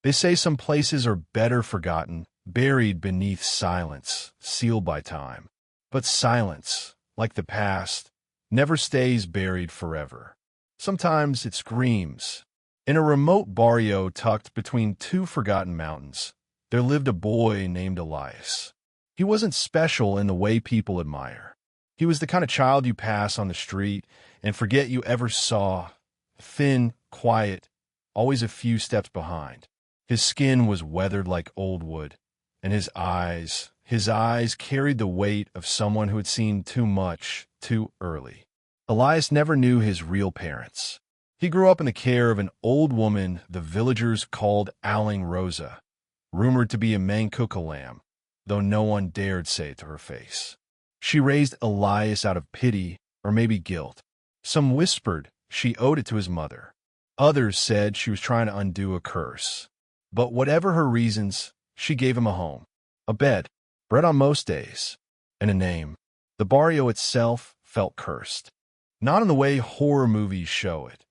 They say some places are better forgotten, buried beneath silence, sealed by time. But silence, like the past, never stays buried forever. Sometimes it screams. In a remote barrio tucked between two forgotten mountains, there lived a boy named Elias. He wasn't special in the way people admire. He was the kind of child you pass on the street and forget you ever saw. Thin, quiet, always a few steps behind. His skin was weathered like old wood, and his eyes carried the weight of someone who had seen too much, too early. Elias never knew his real parents. He grew up in the care of an old woman the villagers called Aling Rosa, rumored to be a Mangkuka lamb, though no one dared say it to her face. She raised Elias out of pity, or maybe guilt. Some whispered she owed it to his mother. Others said she was trying to undo a curse. But whatever her reasons, she gave him a home, a bed, bread on most days, and a name. The barrio itself felt cursed. Not in the way horror movies show it,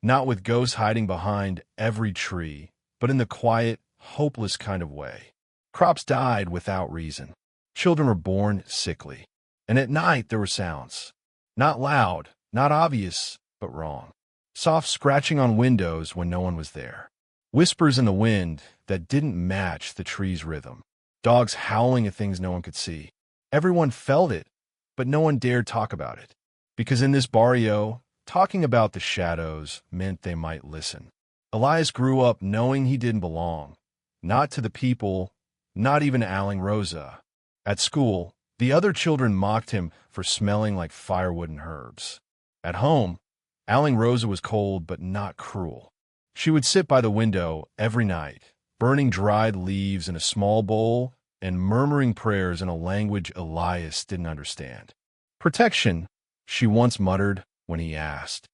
not with ghosts hiding behind every tree, but in the quiet, hopeless kind of way. Crops died without reason. Children were born sickly. And at night there were sounds. Not loud, not obvious, but wrong. Soft scratching on windows when no one was there. Whispers in the wind that didn't match the tree's rhythm. Dogs howling at things no one could see. Everyone felt it, but no one dared talk about it. Because in this barrio, talking about the shadows meant they might listen. Elias grew up knowing he didn't belong. Not to the people, not even to Aling Rosa. At school, the other children mocked him for smelling like firewood and herbs. At home, Aling Rosa was cold but not cruel. She would sit by the window every night, burning dried leaves in a small bowl and murmuring prayers in a language Elias didn't understand. Protection, she once muttered when he asked.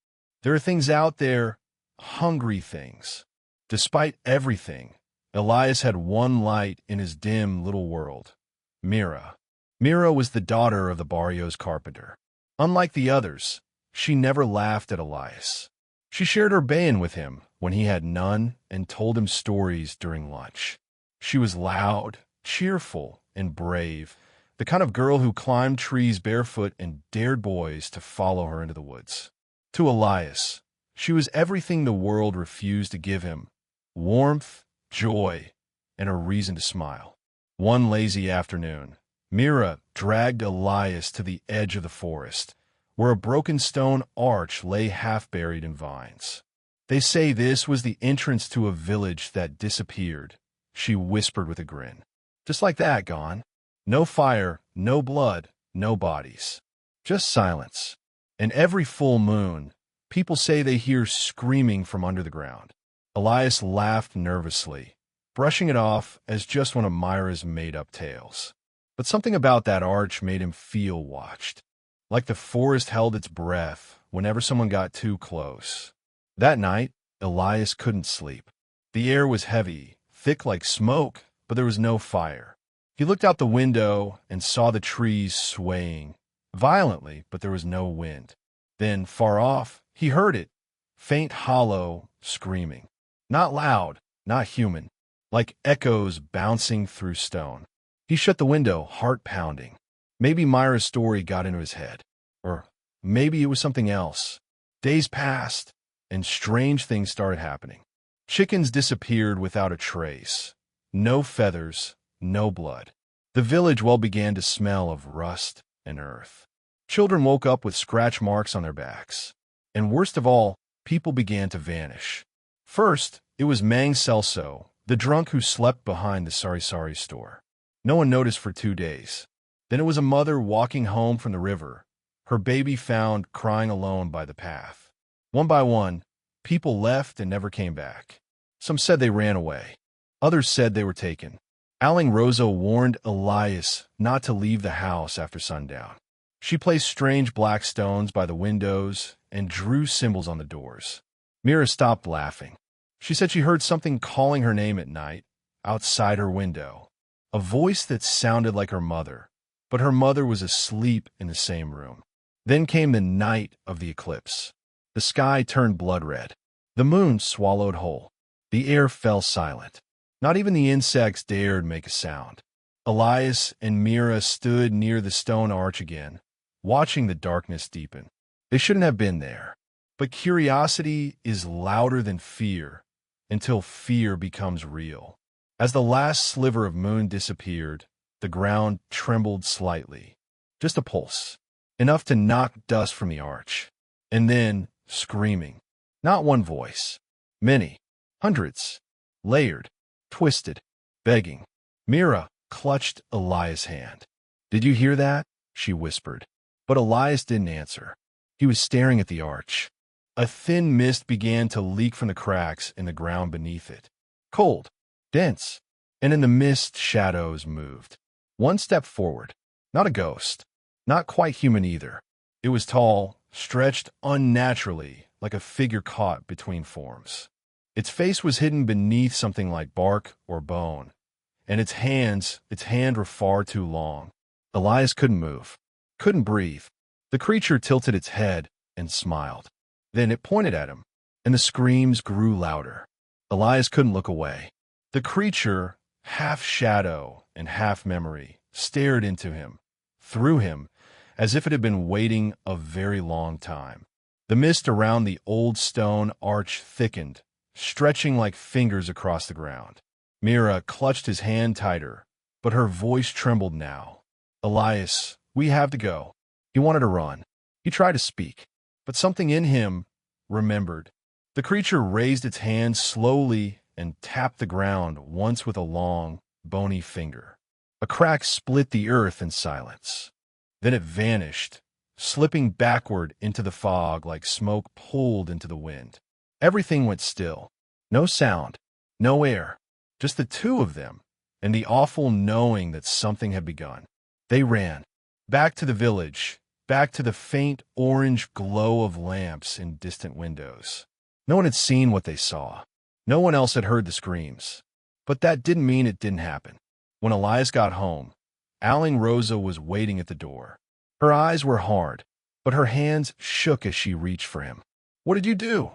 There are things out there, hungry things. Despite everything, Elias had one light in his dim little world, Mira. Mira was the daughter of the barrio's carpenter. Unlike the others, she never laughed at Elias. She shared her bayon with him when he had none and told him stories during lunch. She was loud, cheerful, and brave, the kind of girl who climbed trees barefoot and dared boys to follow her into the woods. To Elias, she was everything the world refused to give him: warmth, joy, and a reason to smile. One lazy afternoon, Mira dragged Elias to the edge of the forest, where a broken stone arch lay half-buried in vines. They say this was the entrance to a village that disappeared, she whispered with a grin. Just like that, gone. No fire, no blood, no bodies. Just silence. And every full moon, people say they hear screaming from under the ground. Elias laughed nervously, brushing it off as just one of Mira's made-up tales. But something about that arch made him feel watched, like the forest held its breath whenever someone got too close. That night, Elias couldn't sleep. The air was heavy, thick like smoke, but there was no fire. He looked out the window and saw the trees swaying, violently, but there was no wind. Then, far off, he heard it, faint, hollow, screaming. Not loud, not human, like echoes bouncing through stone. He shut the window, heart pounding. Maybe Mira's story got into his head. Or maybe it was something else. Days passed, and strange things started happening. Chickens disappeared without a trace. No feathers, no blood. The village began to smell of rust and earth. Children woke up with scratch marks on their backs. And worst of all, people began to vanish. First, it was Mang Celso, the drunk who slept behind the sari-sari store. No one noticed for 2 days. Then it was a mother walking home from the river, her baby found crying alone by the path. One by one, people left and never came back. Some said they ran away. Others said they were taken. Aling Rosa warned Elias not to leave the house after sundown. She placed strange black stones by the windows and drew symbols on the doors. Mira stopped laughing. She said she heard something calling her name at night, outside her window. A voice that sounded like her mother, but her mother was asleep in the same room. Then came the night of the eclipse. The sky turned blood red. The moon swallowed whole. The air fell silent. Not even the insects dared make a sound. Elias and Mira stood near the stone arch again, watching the darkness deepen. They shouldn't have been there. But curiosity is louder than fear until fear becomes real. As the last sliver of moon disappeared, the ground trembled slightly. Just a pulse, enough to knock dust from the arch. And then, screaming. Not one voice. Many. Hundreds. Layered. Twisted. Begging. Mira clutched Elias' hand. "Did you hear that?" she whispered. But Elias didn't answer. He was staring at the arch. A thin mist began to leak from the cracks in the ground beneath it. Cold. Dense. And in the mist, shadows moved. One stepped forward. Not a ghost. Not quite human either. It was tall, stretched unnaturally, like a figure caught between forms. Its face was hidden beneath something like bark or bone, and its hands were far too long. Elias couldn't move, couldn't breathe. The creature tilted its head and smiled. Then it pointed at him, and the screams grew louder. Elias couldn't look away. The creature, half shadow and half memory, stared into him, through him, as if it had been waiting a very long time. The mist around the old stone arch thickened, stretching like fingers across the ground. Mira clutched his hand tighter, but her voice trembled now. "Elias, we have to go." He wanted to run. He tried to speak, but something in him remembered. The creature raised its hand slowly and tapped the ground once with a long, bony finger. A crack split the earth in silence. Then it vanished, slipping backward into the fog like smoke pulled into the wind. Everything went still. No sound, no air, just the two of them, and the awful knowing that something had begun. They ran, back to the village, back to the faint orange glow of lamps in distant windows. No one had seen what they saw. No one else had heard the screams. But that didn't mean it didn't happen. When Elias got home, Aling Rosa was waiting at the door. Her eyes were hard, but her hands shook as she reached for him. "What did you do?"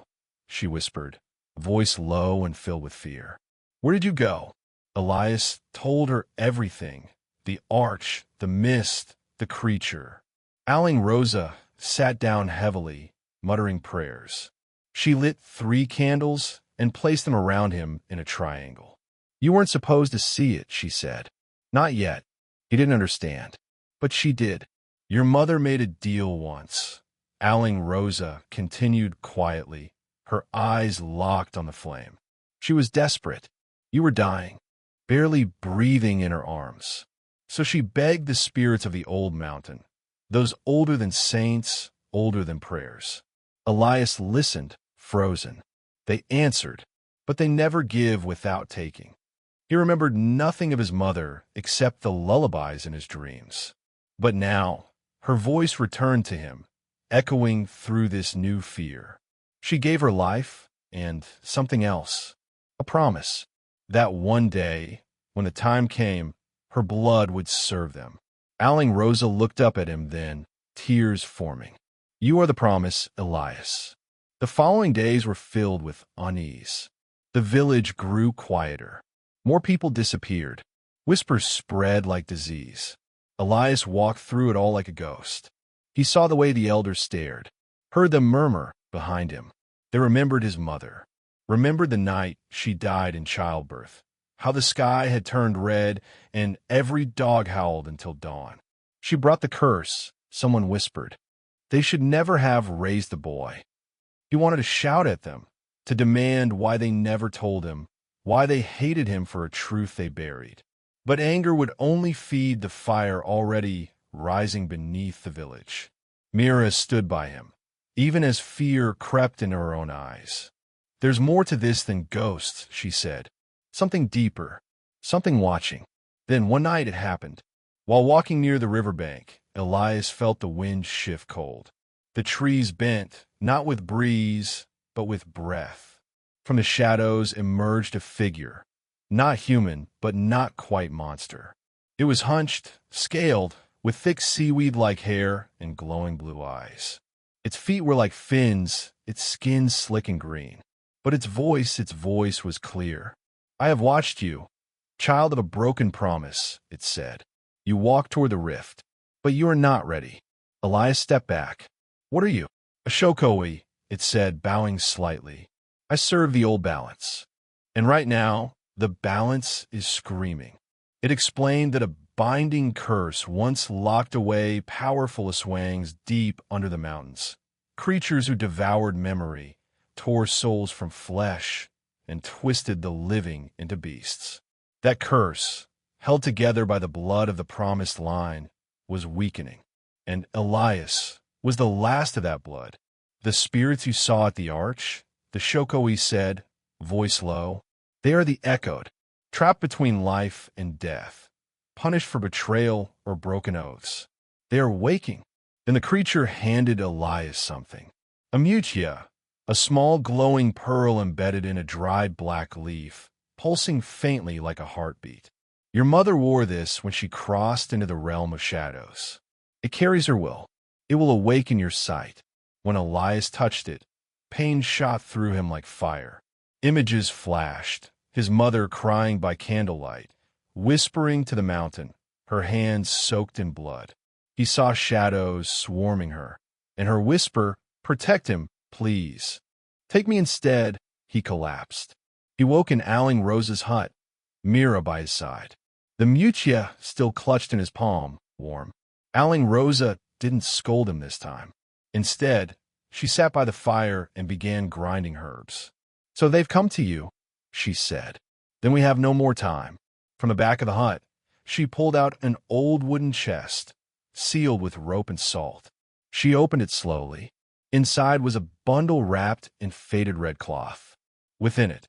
she whispered, voice low and filled with fear. "Where did you go?" Elias told her everything. The arch, the mist, the creature. Aling Rosa sat down heavily, muttering prayers. She lit 3 candles and placed them around him in a triangle. "You weren't supposed to see it," she said. "Not yet." He didn't understand. But she did. "Your mother made a deal once." Aling Rosa continued quietly, her eyes locked on the flame. "She was desperate. You were dying, barely breathing in her arms. So she begged the spirits of the old mountain, those older than saints, older than prayers." Elias listened, frozen. They answered, but they never give without taking. He remembered nothing of his mother except the lullabies in his dreams. But now, her voice returned to him, echoing through this new fear. She gave her life and something else, a promise, that one day, when the time came, her blood would serve them. Aling Rosa looked up at him then, tears forming. "You are the promise, Elias." The following days were filled with unease. The village grew quieter. More people disappeared. Whispers spread like disease. Elias walked through it all like a ghost. He saw the way the elders stared, heard them murmur behind him. They remembered his mother, remembered the night she died in childbirth, how the sky had turned red and every dog howled until dawn. She brought the curse, someone whispered. They should never have raised the boy. He wanted to shout at them, to demand why they never told him, why they hated him for a truth they buried. But anger would only feed the fire already rising beneath the village. Mira stood by him, even as fear crept into her own eyes. "There's more to this than ghosts," she said. "Something deeper, something watching." Then one night it happened. While walking near the riverbank, Elias felt the wind shift cold. The trees bent, not with breeze, but with breath. From the shadows emerged a figure, not human, but not quite monster. It was hunched, scaled, with thick seaweed-like hair and glowing blue eyes. Its feet were like fins, its skin slick and green. But its voice was clear. "I have watched you, child of a broken promise," it said. "You walk toward the rift, but you are not ready." Elias stepped back. "What are you?" "A Shokoi," it said, bowing slightly. "I serve the old balance. And right now, the balance is screaming." It explained that a binding curse once locked away powerful Aswangs deep under the mountains. Creatures who devoured memory, tore souls from flesh, and twisted the living into beasts. That curse, held together by the blood of the promised line, was weakening. And Elias was the last of that blood. "The spirits you saw at the arch," the Shokoi said, voice low, "they are the echoed, trapped between life and death, punished for betrayal or broken oaths. They are waking." Then the creature handed Elias something. A Mutya, a small glowing pearl embedded in a dried black leaf, pulsing faintly like a heartbeat. "Your mother wore this when she crossed into the realm of shadows. It carries her will. It will awaken your sight." When Elias touched it, pain shot through him like fire. Images flashed, his mother crying by candlelight, whispering to the mountain, her hands soaked in blood. He saw shadows swarming her, and her whisper, "Protect him, please." "Take me instead," he collapsed. He woke in Rosa's hut, Mira by his side. The Mutya still clutched in his palm, warm. Rosa didn't scold him this time. Instead, she sat by the fire and began grinding herbs. "So they've come to you," she said. "Then we have no more time." From the back of the hut, she pulled out an old wooden chest, sealed with rope and salt. She opened it slowly. Inside was a bundle wrapped in faded red cloth. Within it,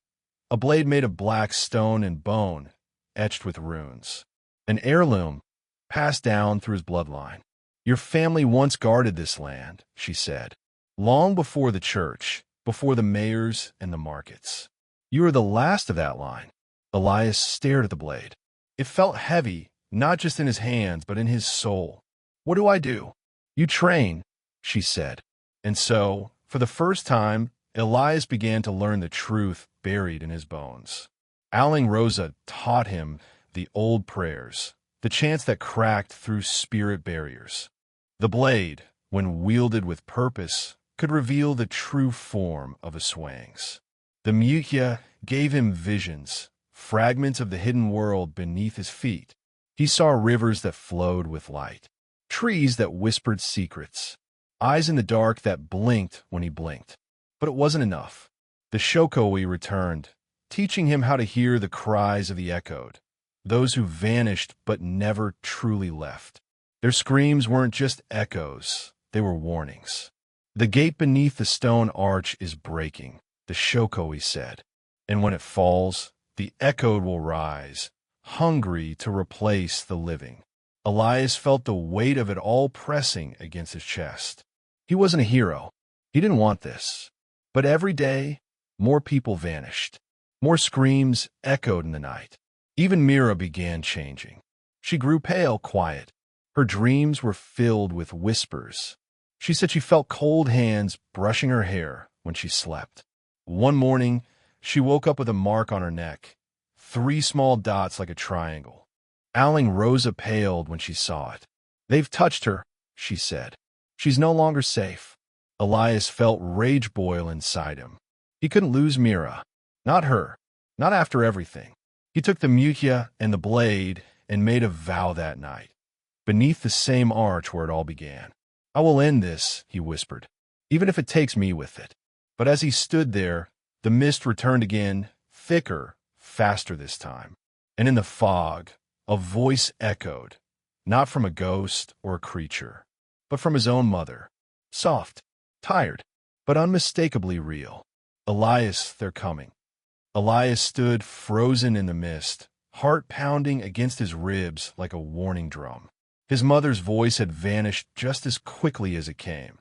a blade made of black stone and bone, etched with runes. An heirloom, passed down through his bloodline. "Your family once guarded this land," she said. "Long before the church, before the mayors and the markets. You are the last of that line." Elias stared at the blade. It felt heavy, not just in his hands, but in his soul. "What do I do?" "You train," she said. And so, for the first time, Elias began to learn the truth buried in his bones. Rosa taught him the old prayers, the chants that cracked through spirit barriers. The blade, when wielded with purpose, could reveal the true form of Aswangs. The Mutya gave him visions, fragments of the hidden world beneath his feet. He saw rivers that flowed with light, trees that whispered secrets, eyes in the dark that blinked when he blinked. But it wasn't enough. The Shokoi returned, teaching him how to hear the cries of the echoed, those who vanished but never truly left. Their screams weren't just echoes, they were warnings. "The gate beneath the stone arch is breaking," the Shokoi said. "And when it falls, the echoed will rise, hungry to replace the living." Elias felt the weight of it all pressing against his chest. He wasn't a hero. He didn't want this. But every day, more people vanished. More screams echoed in the night. Even Mira began changing. She grew pale, quiet. Her dreams were filled with whispers. She said she felt cold hands brushing her hair when she slept. One morning, she woke up with a mark on her neck, 3 small dots like a triangle. Rosa paled when she saw it. "They've touched her," she said. "She's no longer safe." Elias felt rage boil inside him. He couldn't lose Mira. Not her. Not after everything. He took the Mutya and the blade and made a vow that night, beneath the same arch where it all began. "I will end this," he whispered, "even if it takes me with it." But as he stood there, the mist returned again, thicker, faster this time. And in the fog, a voice echoed, not from a ghost or a creature, but from his own mother. Soft, tired, but unmistakably real. "Elias, they're coming." Elias stood frozen in the mist, heart pounding against his ribs like a warning drum. His mother's voice had vanished just as quickly as it came,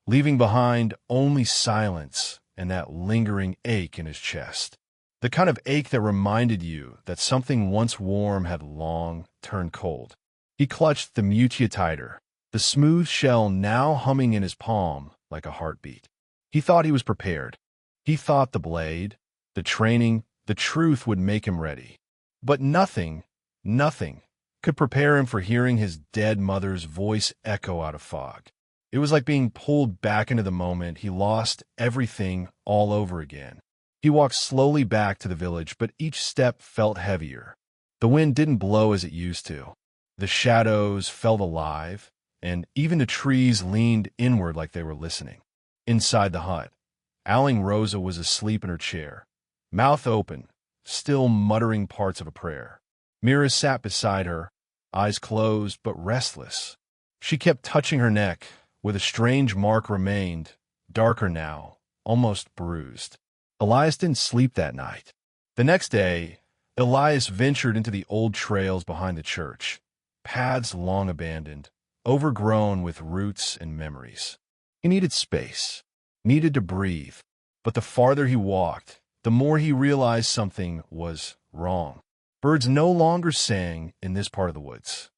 leaving behind only silence and that lingering ache in his chest. The kind of ache that reminded you that something once warm had long turned cold. He clutched the Mutya tighter, the smooth shell now humming in his palm like a heartbeat. He thought he was prepared. He thought the blade, the training, the truth would make him ready. But nothing could prepare him for hearing his dead mother's voice echo out of fog. It was like being pulled back into the moment he lost everything all over again. He walked slowly back to the village, but each step felt heavier. The wind didn't blow as it used to. The shadows felt alive, and even the trees leaned inward like they were listening. Inside the hut, Aling Rosa was asleep in her chair, mouth open, still muttering parts of a prayer. Mira sat beside her, eyes closed but restless. She kept touching her neck, where the strange mark remained, darker now, almost bruised. Elias didn't sleep that night. The next day, Elias ventured into the old trails behind the church, paths long abandoned, overgrown with roots and memories. He needed space, needed to breathe, but the farther he walked, the more he realized something was wrong. Birds no longer sang in this part of the woods.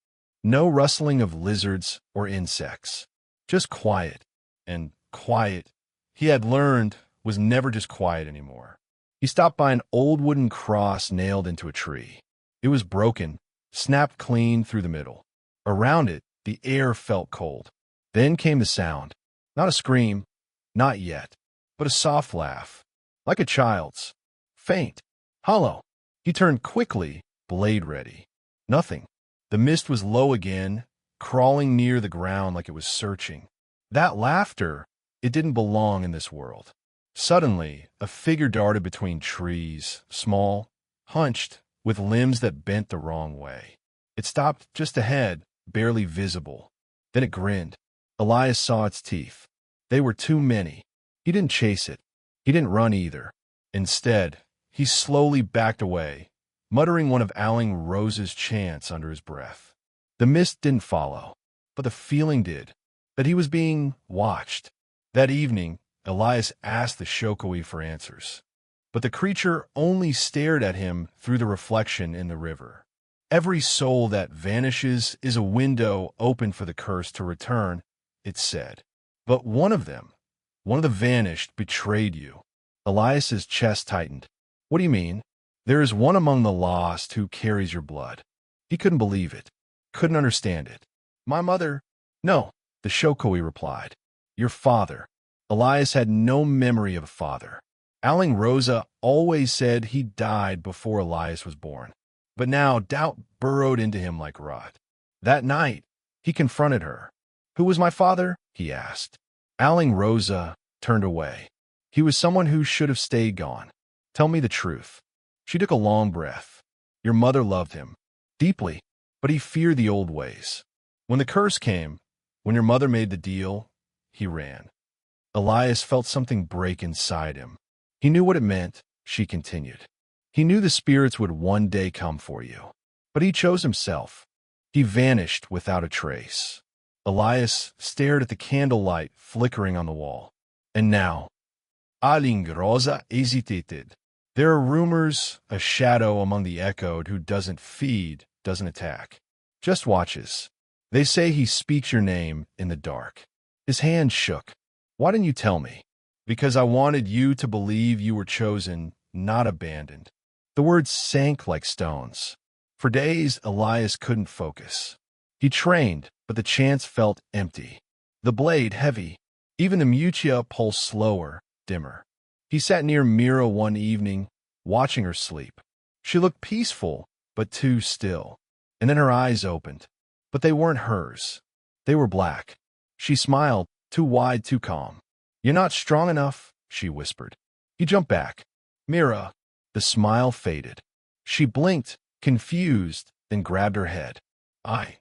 No rustling of lizards or insects. Just quiet, and quiet, he had learned, was never just quiet anymore. He stopped by an old wooden cross nailed into a tree. It was broken, snapped clean through the middle. Around it, the air felt cold. Then came the sound. Not a scream, not yet, but a soft laugh, like a child's. Faint, hollow. He turned quickly, blade ready. Nothing. The mist was low again, crawling near the ground like it was searching. That laughter, it didn't belong in this world. Suddenly, a figure darted between trees, small, hunched, with limbs that bent the wrong way. It stopped just ahead, barely visible. Then it grinned. Elias saw its teeth. They were too many. He didn't chase it. He didn't run either. Instead, he slowly backed away, muttering one of Aling Rose's chants under his breath. The mist didn't follow, but the feeling did, that he was being watched. That evening, Elias asked the Shokoi for answers, but the creature only stared at him through the reflection in the river. Every soul that vanishes is a window open for the curse to return, it said. But one of the vanished, betrayed you. Elias's chest tightened. What do you mean? There is one among the lost who carries your blood. He couldn't believe it, couldn't understand it. My mother? No, the Shokoi replied. Your father. Elias had no memory of a father. Aling Rosa always said he died before Elias was born. But now doubt burrowed into him like rot. That night, he confronted her. Who was my father? He asked. Aling Rosa turned away. He was someone who should have stayed gone. Tell me the truth. She took a long breath. Your mother loved him. Deeply. But he feared the old ways. When the curse came, when your mother made the deal, he ran. Elias felt something break inside him. He knew what it meant, she continued. He knew the spirits would one day come for you. But he chose himself. He vanished without a trace. Elias stared at the candlelight flickering on the wall. And now, Aling Rosa hesitated. There are rumors, a shadow among the echoed who doesn't feed, doesn't attack. Just watches. They say he speaks your name in the dark. His hand shook. Why didn't you tell me? Because I wanted you to believe you were chosen, not abandoned. The words sank like stones. For days, Elias couldn't focus. He trained, but the chants felt empty. The blade heavy. Even the Mutya pulsed slower, dimmer. He sat near Mira one evening, watching her sleep. She looked peaceful, but too still. And then her eyes opened. But they weren't hers. They were black. She smiled, too wide, too calm. You're not strong enough, she whispered. He jumped back. Mira. The smile faded. She blinked, confused, then grabbed her head. I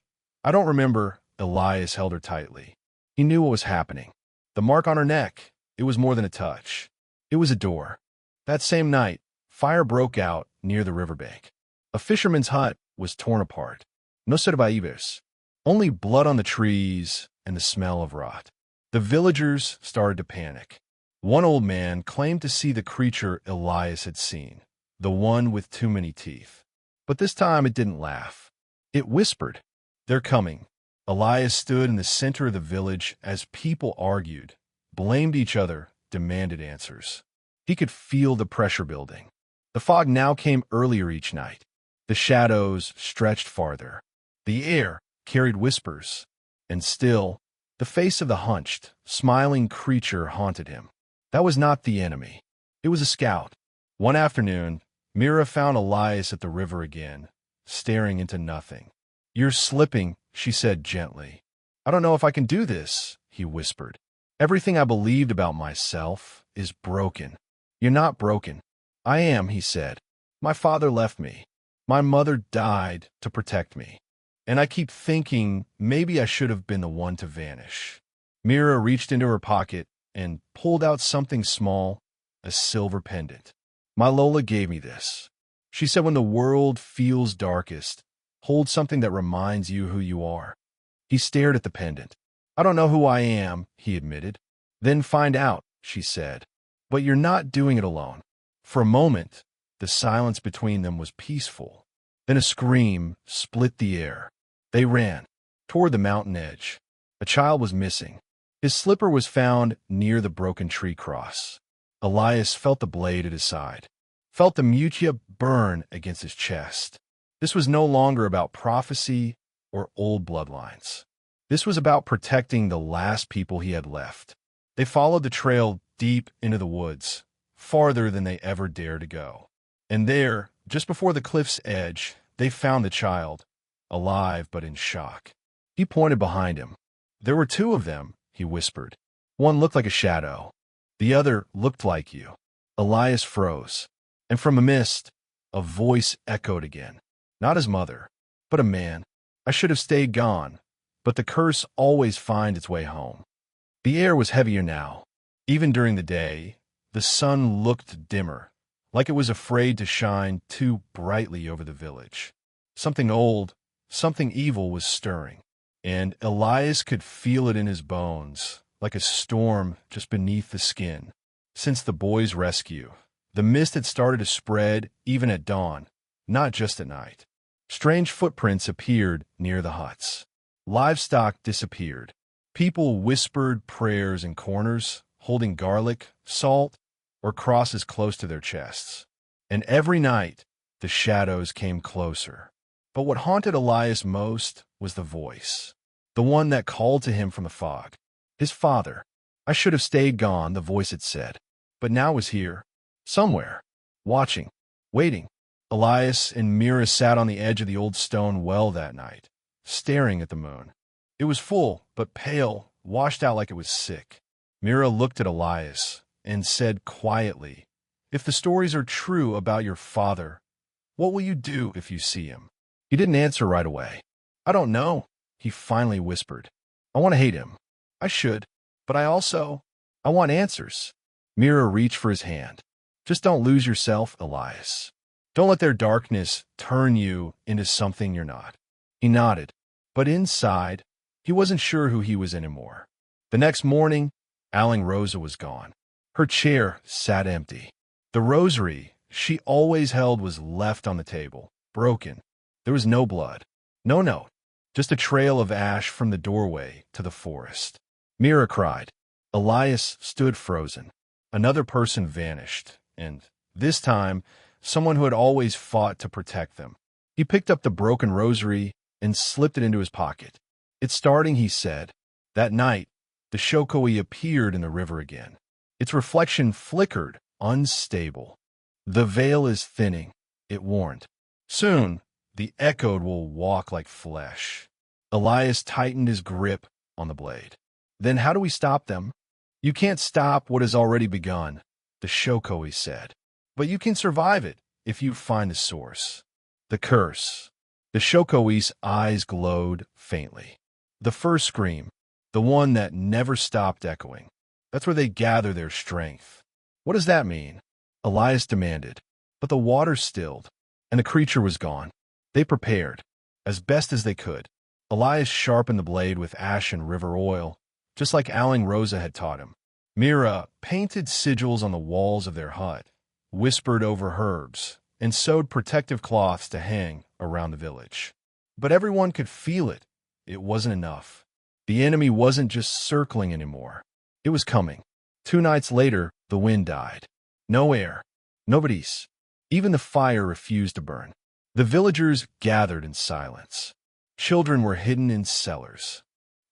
don't remember. Elias held her tightly. He knew what was happening. The mark on her neck, it was more than a touch. It was a door. That same night, fire broke out near the riverbank. A fisherman's hut was torn apart. No survivors. Only blood on the trees and the smell of rot. The villagers started to panic. One old man claimed to see the creature Elias had seen, the one with too many teeth. But this time it didn't laugh. It whispered, "They're coming." Elias stood in the center of the village as people argued, blamed each other, demanded answers. He could feel the pressure building. The fog now came earlier each night. The shadows stretched farther. The air carried whispers. And still, the face of the hunched, smiling creature haunted him. That was not the enemy. It was a scout. One afternoon, Mira found Elias at the river again, staring into nothing. "You're slipping," she said gently. "I don't know if I can do this," he whispered. "Everything I believed about myself is broken." "You're not broken." "I am," he said. "My father left me. My mother died to protect me. And I keep thinking maybe I should have been the one to vanish." Mira reached into her pocket and pulled out something small, a silver pendant. "My Lola gave me this. She said when the world feels darkest, hold something that reminds you who you are." He stared at the pendant. "I don't know who I am," he admitted. "Then find out," she said. "But you're not doing it alone." For a moment, the silence between them was peaceful. Then a scream split the air. They ran toward the mountain edge. A child was missing. His slipper was found near the broken tree cross. Elias felt the blade at his side, felt the Mutya burn against his chest. This was no longer about prophecy or old bloodlines. This was about protecting the last people he had left. They followed the trail deep into the woods, farther than they ever dared to go. And there, just before the cliff's edge, they found the child, alive but in shock. He pointed behind him. "There were two of them," he whispered. "One looked like a shadow. The other looked like you." Elias froze, and from a mist, a voice echoed again. Not his mother, but a man. "I should have stayed gone, but the curse always finds its way home." The air was heavier now. Even during the day, the sun looked dimmer, like it was afraid to shine too brightly over the village. Something old, something evil was stirring, and Elias could feel it in his bones, like a storm just beneath the skin. Since the boys' rescue, the mist had started to spread even at dawn, not just at night. Strange footprints appeared near the huts. Livestock disappeared. People whispered prayers in corners, holding garlic, salt, or crosses close to their chests. And every night, the shadows came closer. But what haunted Elias most was the voice, the one that called to him from the fog. His father. "I should have stayed gone," the voice had said, but now was here, somewhere, watching, waiting. Elias and Mira sat on the edge of the old stone well that night, staring at the moon. It was full, but pale, washed out like it was sick. Mira looked at Elias and said quietly, "If the stories are true about your father, what will you do if you see him?" He didn't answer right away. "I don't know," he finally whispered. "I want to hate him. I should, but I want answers." Mira reached for his hand. "Just don't lose yourself, Elias. Don't let their darkness turn you into something you're not." He nodded, but inside, he wasn't sure who he was anymore. The next morning, Aling Rosa was gone. Her chair sat empty. The rosary she always held was left on the table, broken. There was no blood, no note, just a trail of ash from the doorway to the forest. Mira cried. Elias stood frozen. Another person vanished, and this time, someone who had always fought to protect them. He picked up the broken rosary and slipped it into his pocket. "It's starting," he said. That night, the Shokoi appeared in the river again. Its reflection flickered, unstable. "The veil is thinning," it warned. "Soon, the echoed will walk like flesh." Elias tightened his grip on the blade. "Then how do we stop them?" "You can't stop what has already begun," the Shokoi said. "But you can survive it if you find the source." The curse. The Shokoi's eyes glowed faintly. The first scream, the one that never stopped echoing. That's where they gather their strength. "What does that mean?" Elias demanded. But the water stilled, and the creature was gone. They prepared, as best as they could. Elias sharpened the blade with ash and river oil, just like Aling Rosa had taught him. Mira painted sigils on the walls of their hut, whispered over herbs, and sewed protective cloths to hang around the village. But everyone could feel it. It wasn't enough. The enemy wasn't just circling anymore. It was coming. 2 nights later, the wind died. No air. Nobody's. Even the fire refused to burn. The villagers gathered in silence. Children were hidden in cellars.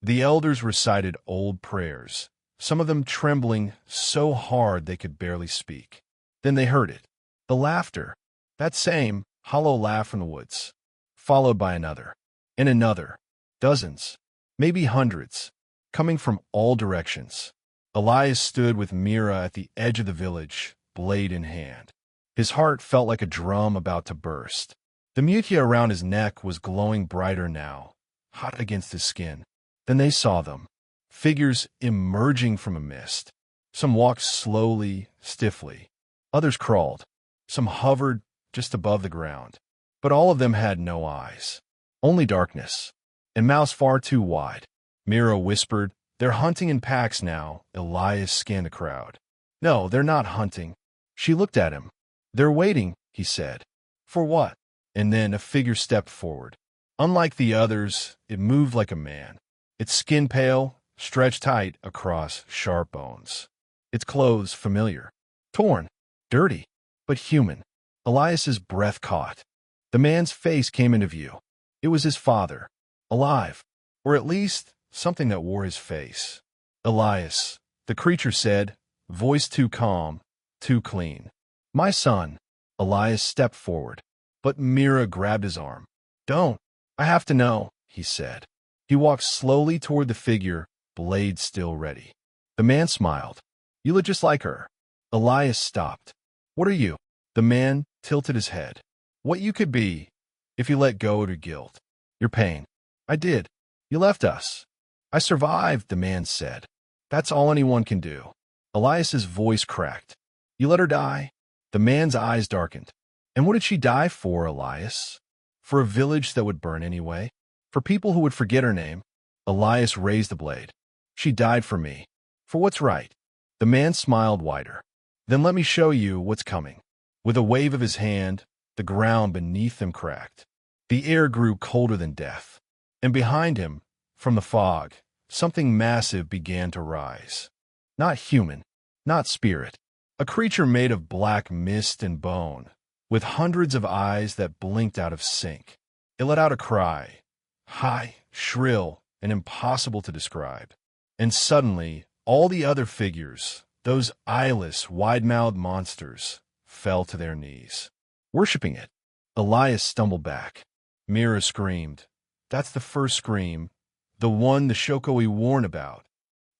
The elders recited old prayers, some of them trembling so hard they could barely speak. Then they heard it. The laughter. That same hollow laugh from the woods. Followed by another. And another. Dozens. Maybe hundreds. Coming from all directions. Elias stood with Mira at the edge of the village, blade in hand. His heart felt like a drum about to burst. The Mutya around his neck was glowing brighter now, hot against his skin. Then they saw them, figures emerging from a mist. Some walked slowly, stiffly. Others crawled. Some hovered just above the ground. But all of them had no eyes. Only darkness, and mouths far too wide. Mira whispered, "They're hunting in packs now." Elias scanned the crowd. "No, they're not hunting." She looked at him. "They're waiting," he said. "For what?" And then a figure stepped forward. Unlike the others, it moved like a man. Its skin pale, stretched tight across sharp bones. Its clothes familiar. Torn, dirty, but human. Elias's breath caught. The man's face came into view. It was his father. Alive. Or at least something that wore his face. "Elias," the creature said, voice too calm, too clean. "My son." Elias stepped forward. But Mira grabbed his arm. "Don't. I have to know," he said. He walked slowly toward the figure, blade still ready. The man smiled. "You look just like her." Elias stopped. "What are you?" The man tilted his head. "What you could be, if you let go of your guilt. Your pain." "I did. You left us." "I survived," the man said. "That's all anyone can do." Elias's voice cracked. "You let her die?" The man's eyes darkened. "And what did she die for, Elias?" "For a village that would burn anyway. For people who would forget her name." Elias raised the blade. "She died for me. For what's right." The man smiled wider. "Then let me show you what's coming." With a wave of his hand, the ground beneath them cracked. The air grew colder than death. And behind him, from the fog, something massive began to rise. Not human, not spirit. A creature made of black mist and bone, with hundreds of eyes that blinked out of sync. It let out a cry, high, shrill, and impossible to describe. And suddenly, all the other figures, those eyeless, wide-mouthed monsters, fell to their knees, worshipping it. Elias stumbled back. Mira screamed. That's the first scream, the one the Shokoi warned about.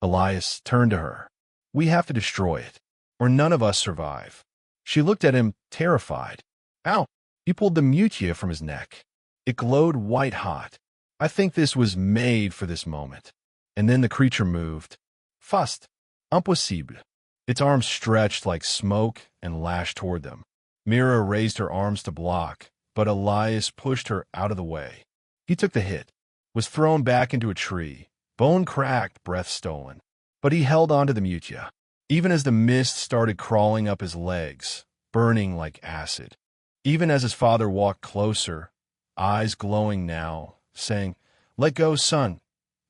Elias turned to her. "We have to destroy it, or none of us survive." She looked at him, terrified. "Ow!" He pulled the Mutya from his neck. It glowed white-hot. "I think this was made for this moment." And then the creature moved. Fast. Impossible. Its arms stretched like smoke and lashed toward them. Mira raised her arms to block, but Elias pushed her out of the way. He took the hit, was thrown back into a tree, bone cracked, breath stolen. But he held on to the Mutya, even as the mist started crawling up his legs, burning like acid. Even as his father walked closer, eyes glowing now, saying, "Let go, son.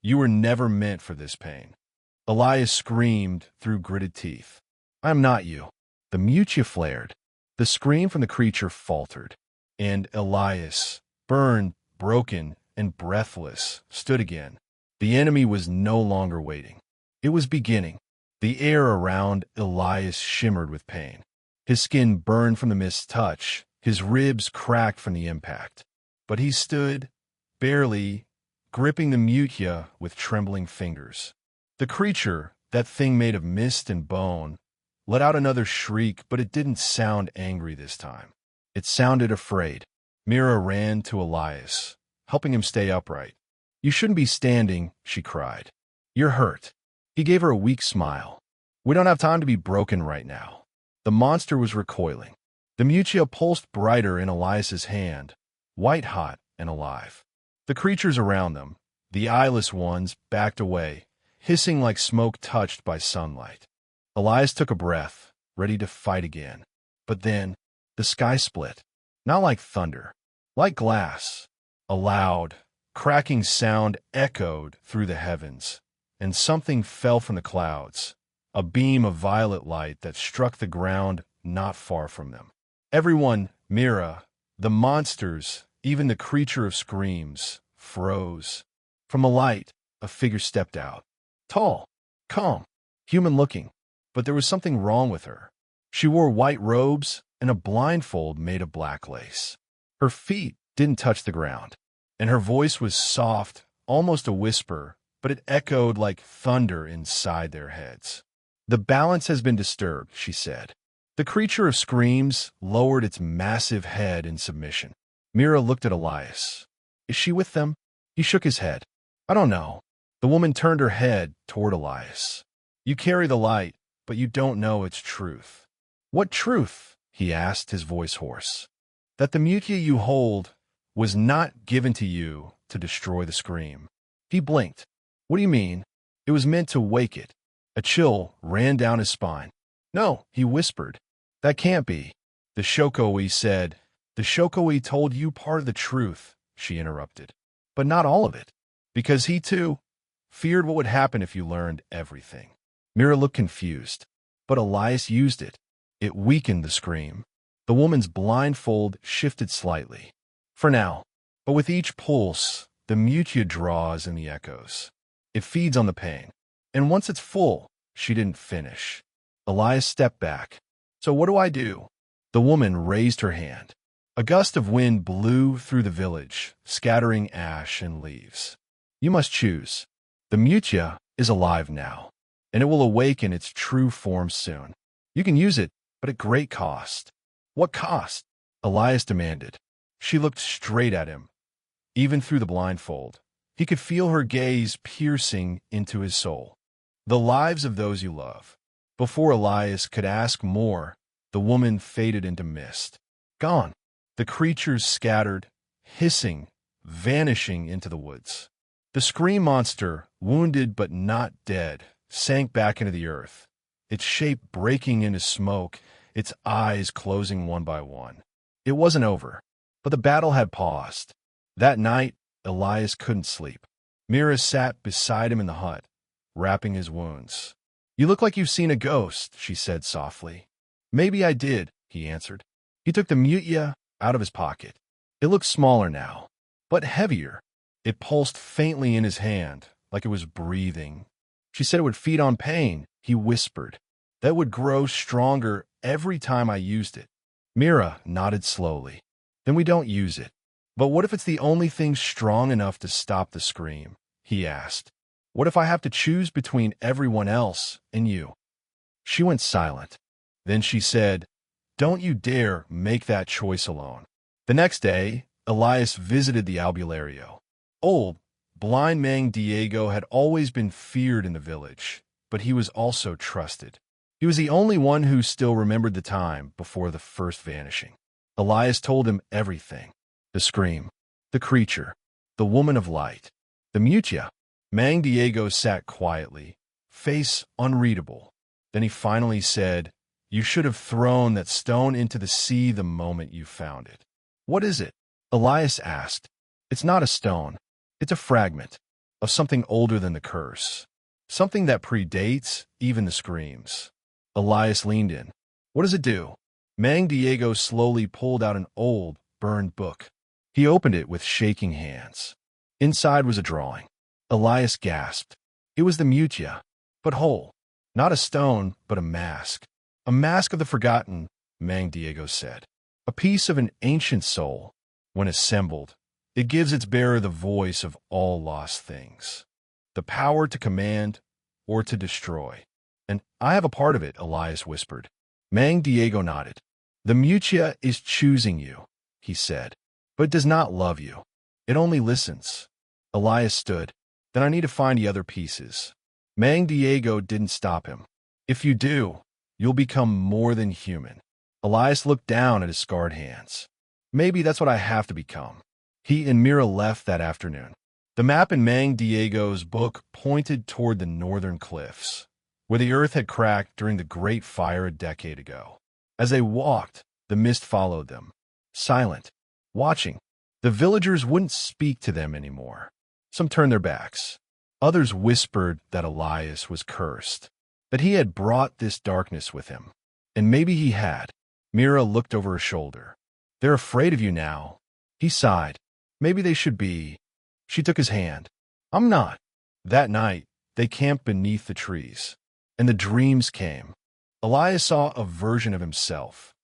You were never meant for this pain." Elias screamed through gritted teeth. "I am not you." The Mutya flared. The scream from the creature faltered. And Elias, burned, broken, and breathless, stood again. The enemy was no longer waiting. It was beginning. The air around Elias shimmered with pain. His skin burned from the mist's touch, his ribs cracked from the impact. But he stood, barely, gripping the Mutya with trembling fingers. The creature, that thing made of mist and bone, let out another shriek, but it didn't sound angry this time. It sounded afraid. Mira ran to Elias, helping him stay upright. "You shouldn't be standing," she cried. "You're hurt." He gave her a weak smile. "We don't have time to be broken right now." The monster was recoiling. The Mutya pulsed brighter in Elias's hand, white-hot and alive. The creatures around them, the eyeless ones, backed away, hissing like smoke touched by sunlight. Elias took a breath, ready to fight again. But then, the sky split. Not like thunder, like glass. A loud, cracking sound echoed through the heavens, and something fell from the clouds, a beam of violet light that struck the ground not far from them. Everyone, Mira, the monsters, even the creature of screams, froze. From the light, a figure stepped out. Tall, calm, human-looking, but there was something wrong with her. She wore white robes and a blindfold made of black lace. Her feet didn't touch the ground, and her voice was soft, almost a whisper, but it echoed like thunder inside their heads. "The balance has been disturbed," she said. The creature of screams lowered its massive head in submission. Mira looked at Elias. "Is she with them?" He shook his head. "I don't know." The woman turned her head toward Elias. "You carry the light, but you don't know its truth." "What truth?" he asked, his voice hoarse. "That the Mutya you hold was not given to you to destroy the scream." He blinked. "What do you mean?" "It was meant to wake it." A chill ran down his spine. "No," he whispered. "That can't be." "The Shokoi said." "The Shokoi told you part of the truth," she interrupted. "But not all of it. Because he, too, feared what would happen if you learned everything." Mira looked confused. "But Elias used it. It weakened the scream." The woman's blindfold shifted slightly. "For now. But with each pulse, the Mutya draws in the echoes. It feeds on the pain. And once it's full," she didn't finish. Elias stepped back. "So what do I do?" The woman raised her hand. A gust of wind blew through the village, scattering ash and leaves. "You must choose. The Mutya is alive now, and it will awaken its true form soon. You can use it, but at great cost." "What cost?" Elias demanded. She looked straight at him, even through the blindfold. He could feel her gaze piercing into his soul. "The lives of those you love." Before Elias could ask more, the woman faded into mist. Gone. The creatures scattered, hissing, vanishing into the woods. The scream monster, wounded but not dead, sank back into the earth, its shape breaking into smoke, its eyes closing one by one. It wasn't over, but the battle had paused. That night, Elias couldn't sleep. Mira sat beside him in the hut, wrapping his wounds. "You look like you've seen a ghost," she said softly. "Maybe I did," he answered. He took the Mutya out of his pocket. It looked smaller now, but heavier. It pulsed faintly in his hand, like it was breathing. "She said it would feed on pain," he whispered. "That would grow stronger every time I used it." Mira nodded slowly. "Then we don't use it." "But what if it's the only thing strong enough to stop the scream?" he asked. "What if I have to choose between everyone else and you?" She went silent. Then she said, "Don't you dare make that choice alone." The next day, Elias visited the albulario. Old, blind Mang Diego had always been feared in the village, but he was also trusted. He was the only one who still remembered the time before the first vanishing. Elias told him everything. The scream, the creature, the woman of light, the Mutya. Mang Diego sat quietly, face unreadable. Then he finally said, "You should have thrown that stone into the sea the moment you found it." "What is it?" Elias asked. "It's not a stone. It's a fragment of something older than the curse. Something that predates even the screams." Elias leaned in. "What does it do?" Mang Diego slowly pulled out an old, burned book. He opened it with shaking hands. Inside was a drawing. Elias gasped. It was the Mutya, but whole. Not a stone, but a mask. "A mask of the forgotten," Mang Diego said. "A piece of an ancient soul. When assembled, it gives its bearer the voice of all lost things. The power to command or to destroy. And I have a part of it," Elias whispered. Mang Diego nodded. "The Mutya is choosing you," he said, "but it does not love you. It only listens." Elias stood. "Then I need to find the other pieces." Mang Diego didn't stop him. "If you do, you'll become more than human." Elias looked down at his scarred hands. "Maybe that's what I have to become." He and Mira left that afternoon. The map in Mang Diego's book pointed toward the northern cliffs, where the earth had cracked during the Great Fire a decade ago. As they walked, the mist followed them, silent, watching. The villagers wouldn't speak to them anymore. Some turned their backs. Others whispered that Elias was cursed, that he had brought this darkness with him. And maybe he had. Mira looked over her shoulder. They're afraid of you now. He sighed. Maybe they should be. She took his hand. I'm not. That night, they camped beneath the trees. And the dreams came. Elias saw a version of himself.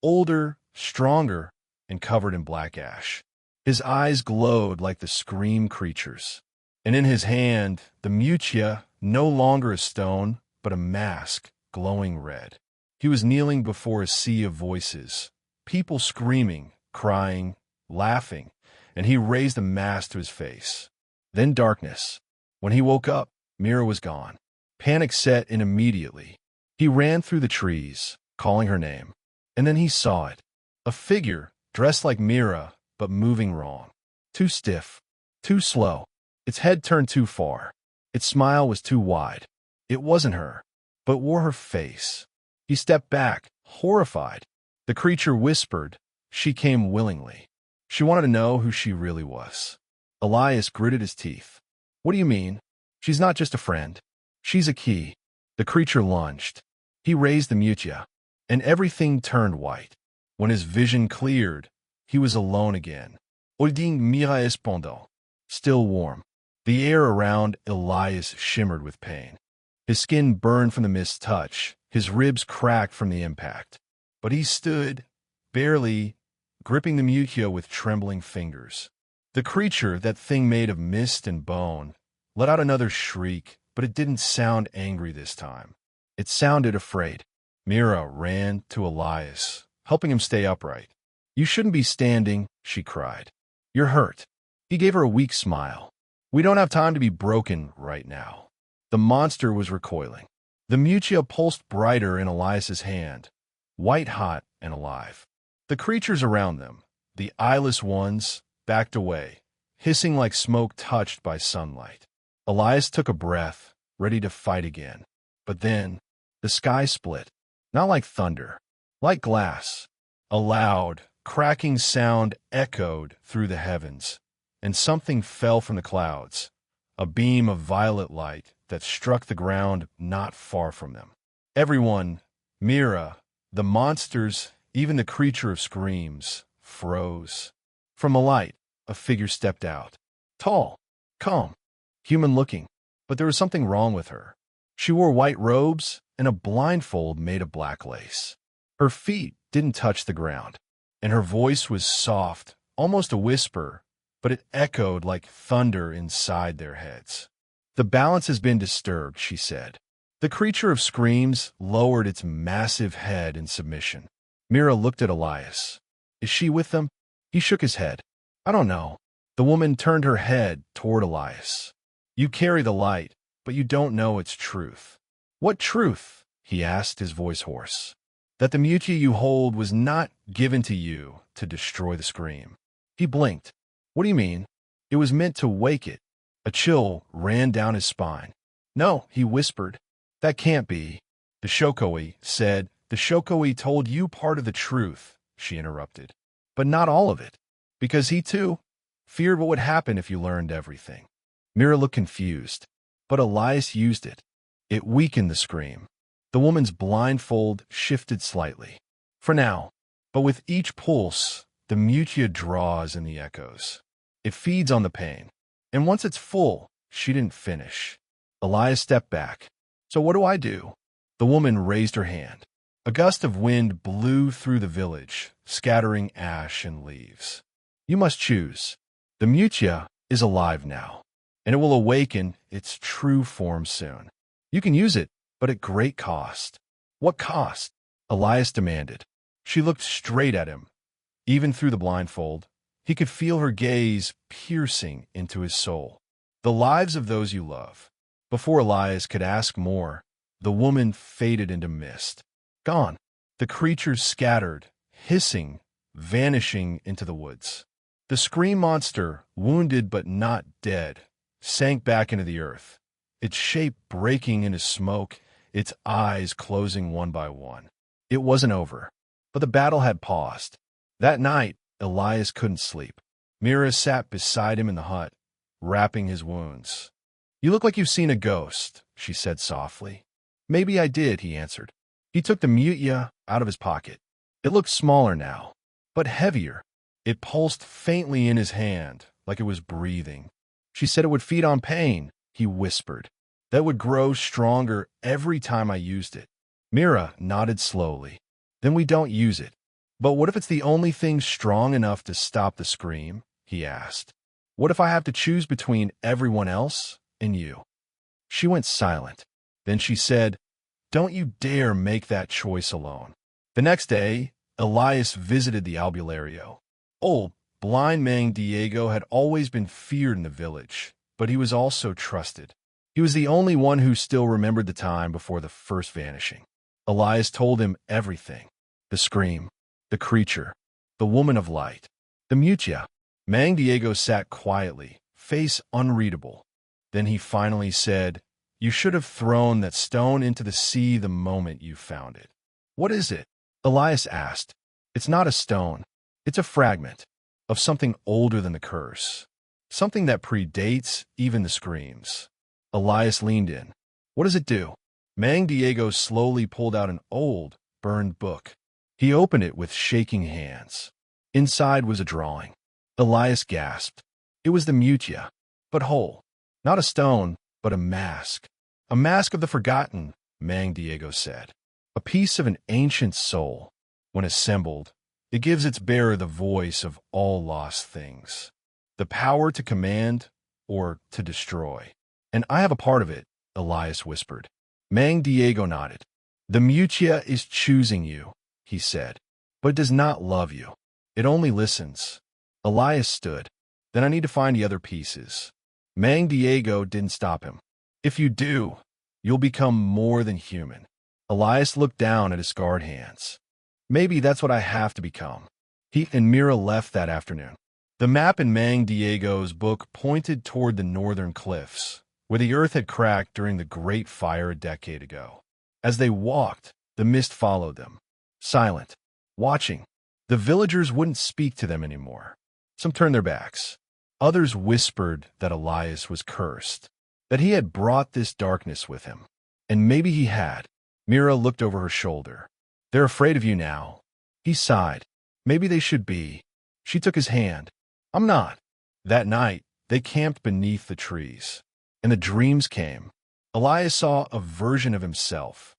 Older, stronger, and covered in black ash. His eyes glowed like the scream creatures. And in his hand, the Mutya, no longer a stone, but a mask, glowing red. He was kneeling before a sea of voices, people screaming, crying, laughing, and he raised the mask to his face. Then darkness. When he woke up, Mira was gone. Panic set in immediately. He ran through the trees, calling her name. And then he saw it. A figure, dressed like Mira, but moving wrong. Too stiff. Too slow. Its head turned too far. Its smile was too wide. It wasn't her, but wore her face. He stepped back, horrified. The creature whispered. She came willingly. She wanted to know who she really was. Elias gritted his teeth. What do you mean? She's not just a friend. She's a key. The creature lunged. He raised the Mutya, and everything turned white. When his vision cleared, he was alone again. Holding Mira espondant, still warm. The air around Elias shimmered with pain. His skin burned from the mist's touch. His ribs cracked from the impact. But he stood, barely, gripping the Mutya with trembling fingers. The creature, that thing made of mist and bone, let out another shriek, but it didn't sound angry this time. It sounded afraid. Mira ran to Elias, helping him stay upright. You shouldn't be standing, she cried. You're hurt. He gave her a weak smile. We don't have time to be broken right now. The monster was recoiling. The Mutya pulsed brighter in Elias's hand, white-hot and alive. The creatures around them, the eyeless ones, backed away, hissing like smoke touched by sunlight. Elias took a breath, ready to fight again. But then, the sky split, not like thunder, like glass. A loud, cracking sound echoed through the heavens, and something fell from the clouds, a beam of violet light that struck the ground not far from them. Everyone, Mira, the monsters, even the creature of screams, froze. From the light, a figure stepped out. Tall, calm, human-looking, but there was something wrong with her. She wore white robes and a blindfold made of black lace. Her feet didn't touch the ground, and her voice was soft, almost a whisper, but it echoed like thunder inside their heads. The balance has been disturbed, she said. The creature of screams lowered its massive head in submission. Mira looked at Elias. Is she with them? He shook his head. I don't know. The woman turned her head toward Elias. You carry the light, but you don't know its truth. What truth? He asked, his voice hoarse. That the Mutya you hold was not given to you to destroy the scream. He blinked. What do you mean? It was meant to wake it. A chill ran down his spine. No, he whispered. That can't be. The Shokoi said. The Shokoi told you part of the truth, she interrupted. But not all of it. Because he, too, feared what would happen if you learned everything. Mira looked confused. But Elias used it. It weakened the scream. The woman's blindfold shifted slightly. For now. But with each pulse, the Mutya draws in the echoes. It feeds on the pain. And once it's full, she didn't finish. Elias stepped back. So what do I do? The woman raised her hand. A gust of wind blew through the village, scattering ash and leaves. You must choose. The Mutya is alive now, and it will awaken its true form soon. You can use it, but at great cost. What cost? Elias demanded. She looked straight at him. Even through the blindfold, he could feel her gaze piercing into his soul. The lives of those you love. Before Elias could ask more, the woman faded into mist. Gone. The creatures scattered, hissing, vanishing into the woods. The scream monster, wounded but not dead, sank back into the earth, its shape breaking into smoke, its eyes closing one by one. It wasn't over, but the battle had paused. That night, Elias couldn't sleep. Mira sat beside him in the hut, wrapping his wounds. You look like you've seen a ghost, she said softly. Maybe I did, he answered. He took the Mutya out of his pocket. It looked smaller now, but heavier. It pulsed faintly in his hand, like it was breathing. She said it would feed on pain, he whispered. That would grow stronger every time I used it. Mira nodded slowly. Then we don't use it. But what if it's the only thing strong enough to stop the scream? He asked. What if I have to choose between everyone else and you? She went silent. Then she said, Don't you dare make that choice alone. The next day, Elias visited the albulario. Old, blind man Diego had always been feared in the village, but he was also trusted. He was the only one who still remembered the time before the first vanishing. Elias told him everything. The scream, the creature, the woman of light, the Mutya. Mang Diego sat quietly, face unreadable. Then he finally said, You should have thrown that stone into the sea the moment you found it. What is it? Elias asked. It's not a stone. It's a fragment of something older than the curse. Something that predates even the screams. Elias leaned in. What does it do? Mang Diego slowly pulled out an old, burned book. He opened it with shaking hands. Inside was a drawing. Elias gasped. It was the Mutya, but whole. Not a stone, but a mask. A mask of the forgotten, Mang Diego said. A piece of an ancient soul. When assembled, it gives its bearer the voice of all lost things. The power to command or to destroy. And I have a part of it, Elias whispered. Mang Diego nodded. The Mutya is choosing you, he said, but it does not love you. It only listens. Elias stood. Then I need to find the other pieces. Mang Diego didn't stop him. If you do, you'll become more than human. Elias looked down at his scarred hands. Maybe that's what I have to become. He and Mira left that afternoon. The map in Mang Diego's book pointed toward the northern cliffs, where the earth had cracked during the Great Fire a decade ago. As they walked, the mist followed them, silent, watching. The villagers wouldn't speak to them anymore. Some turned their backs. Others whispered that Elias was cursed, that he had brought this darkness with him. And maybe he had. Mira looked over her shoulder. They're afraid of you now. He sighed. Maybe they should be. She took his hand. I'm not. That night, they camped beneath the trees. And the dreams came. Elias saw a version of himself.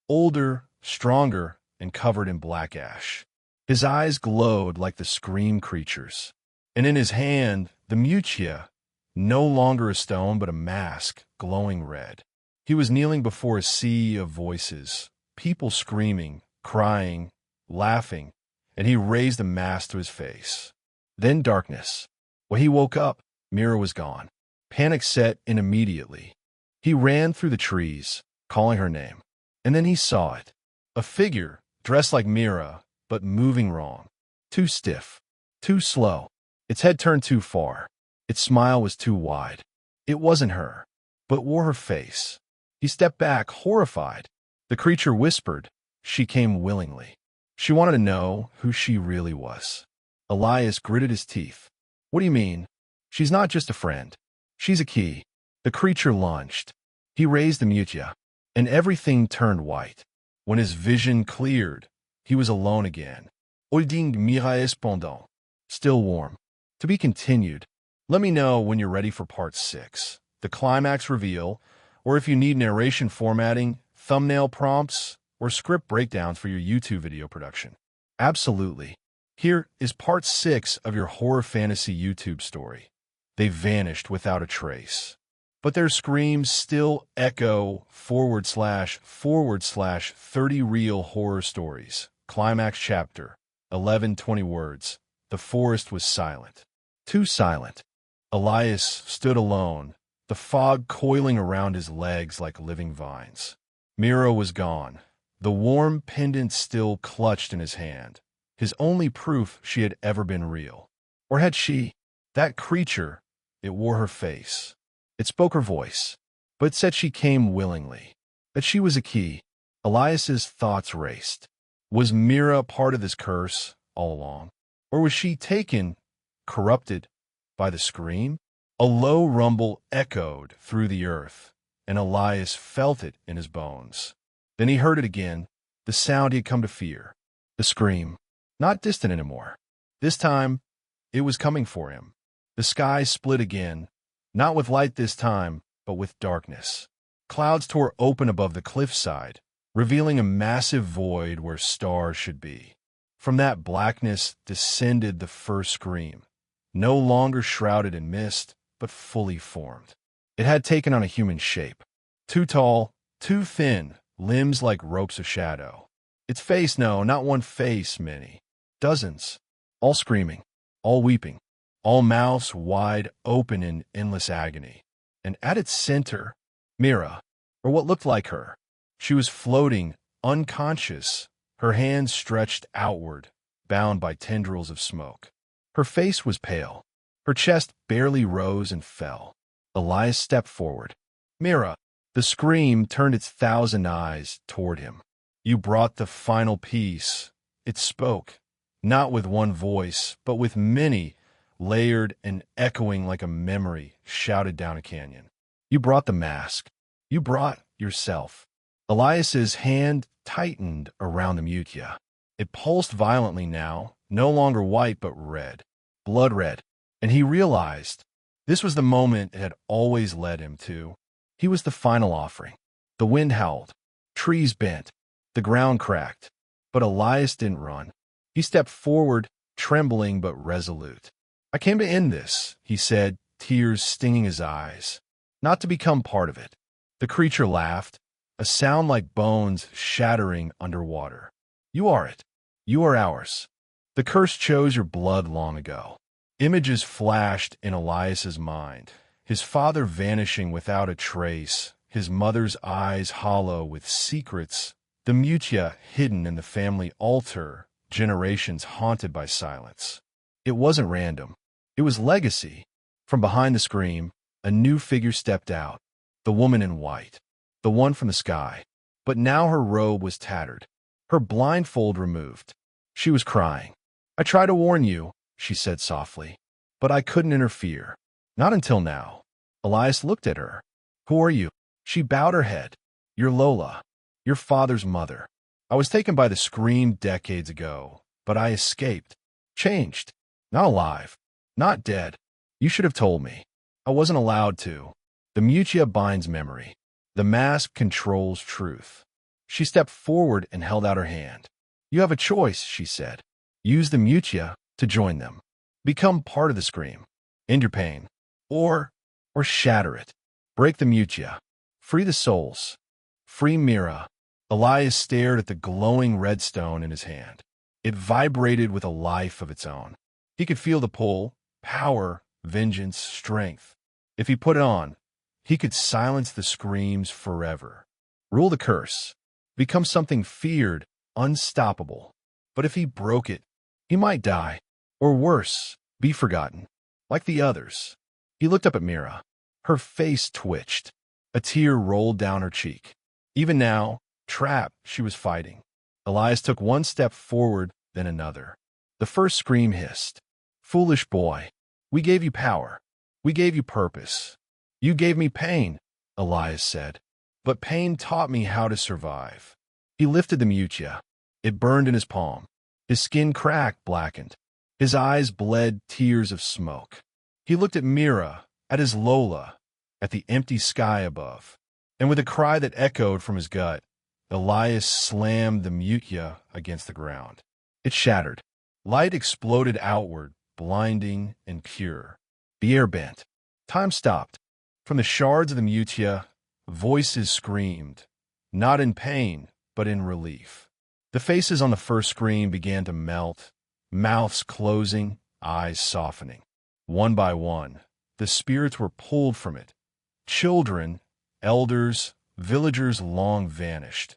Older, stronger, and covered in black ash. His eyes glowed like the scream creatures. And in his hand, the Mutya, no longer a stone but a mask, glowing red. He was kneeling before a sea of voices, people screaming, crying, laughing, and he raised the mask to his face. Then darkness. When he woke up, Mira was gone. Panic set in immediately. He ran through the trees, calling her name. And then he saw it. A figure, dressed like Mira, but moving wrong. Too stiff. Too slow. Its head turned too far. Its smile was too wide. It wasn't her, but wore her face. He stepped back, horrified. The creature whispered. She came willingly. She wanted to know who she really was. Elias gritted his teeth. What do you mean? She's not just a friend. She's a key. The creature lunged. He raised the Mutya, and everything turned white. When his vision cleared, he was alone again. Holding Mira pendant. Still warm. To be continued. Let me know when you're ready for part 6, the climax reveal, or if you need narration formatting, thumbnail prompts, or script breakdowns for your YouTube video production. Absolutely. Here is part 6 of your horror fantasy YouTube story. They vanished without a trace. But their screams still echo // 30 real horror stories. Climax chapter, 1120 words. The forest was silent. Too silent. Elias stood alone, the fog coiling around his legs like living vines. Mira was gone, the warm pendant still clutched in his hand, his only proof she had ever been real. Or had she? That creature, it wore her face. It spoke her voice, but it said she came willingly, that she was a key. Elias's thoughts raced. Was Mira part of this curse all along? Or was she taken, corrupted, by the scream? A low rumble echoed through the earth, and Elias felt it in his bones. Then he heard it again, the sound he had come to fear. The scream. Not distant anymore. This time, it was coming for him. The sky split again, not with light this time, but with darkness. Clouds tore open above the cliffside, revealing a massive void where stars should be. From that blackness descended the first scream, no longer shrouded in mist, but fully formed. It had taken on a human shape. Too tall, too thin, limbs like ropes of shadow. Its face, no, not one face, many. Dozens. All screaming, all weeping, all mouths wide open in endless agony. And at its center, Mira, or what looked like her. She was floating, unconscious, her hands stretched outward, bound by tendrils of smoke. Her face was pale. Her chest barely rose and fell. Elias stepped forward. Mira, the scream turned its 1,000 eyes toward him. You brought the final piece. It spoke, not with one voice, but with many, layered and echoing like a memory shouted down a canyon. You brought the mask. You brought yourself. Elias's hand tightened around the Mutya. It pulsed violently now, no longer white but red, blood red, and he realized this was the moment it had always led him to. He was the final offering. The wind howled, trees bent, the ground cracked, but Elias didn't run. He stepped forward, trembling but resolute. I came to end this, he said, tears stinging his eyes, not to become part of it. The creature laughed, a sound like bones shattering underwater. You are it. You are ours. The curse chose your blood long ago. Images flashed in Elias's mind, his father vanishing without a trace, his mother's eyes hollow with secrets, the Mutya hidden in the family altar, generations haunted by silence. It wasn't random. It was legacy. From behind the scream, a new figure stepped out, the woman in white, the one from the sky. But now her robe was tattered, her blindfold removed. She was crying. I tried to warn you, she said softly, but I couldn't interfere. Not until now. Elias looked at her. Who are you? She bowed her head. You're Lola, your father's mother. I was taken by the scream decades ago, but I escaped. Changed. Not alive. Not dead. You should have told me. I wasn't allowed to. The Mutya binds memory. The mask controls truth. She stepped forward and held out her hand. You have a choice, she said. Use the Mutya to join them. Become part of the scream. End your pain. Or shatter it. Break the Mutya. Free the souls. Free Mira. Elias stared at the glowing red stone in his hand. It vibrated with a life of its own. He could feel the pull, power, vengeance, strength. If he put it on, he could silence the screams forever. Rule the curse. Become something feared, unstoppable. But if he broke it, he might die. Or worse, be forgotten. Like the others. He looked up at Mira. Her face twitched. A tear rolled down her cheek. Even now, trapped, she was fighting. Elias took one step forward, then another. The first scream hissed. Foolish boy. We gave you power. We gave you purpose. You gave me pain, Elias said. But pain taught me how to survive. He lifted the Mutya. It burned in his palm. His skin cracked, blackened. His eyes bled tears of smoke. He looked at Mira, at his Lola, at the empty sky above. And with a cry that echoed from his gut, Elias slammed the Mutya against the ground. It shattered. Light exploded outward, blinding and pure. The air bent. Time stopped. From the shards of the Mutya, voices screamed, not in pain, but in relief. The faces on the first scream began to melt, mouths closing, eyes softening. One by one, the spirits were pulled from it. Children, elders, villagers long vanished,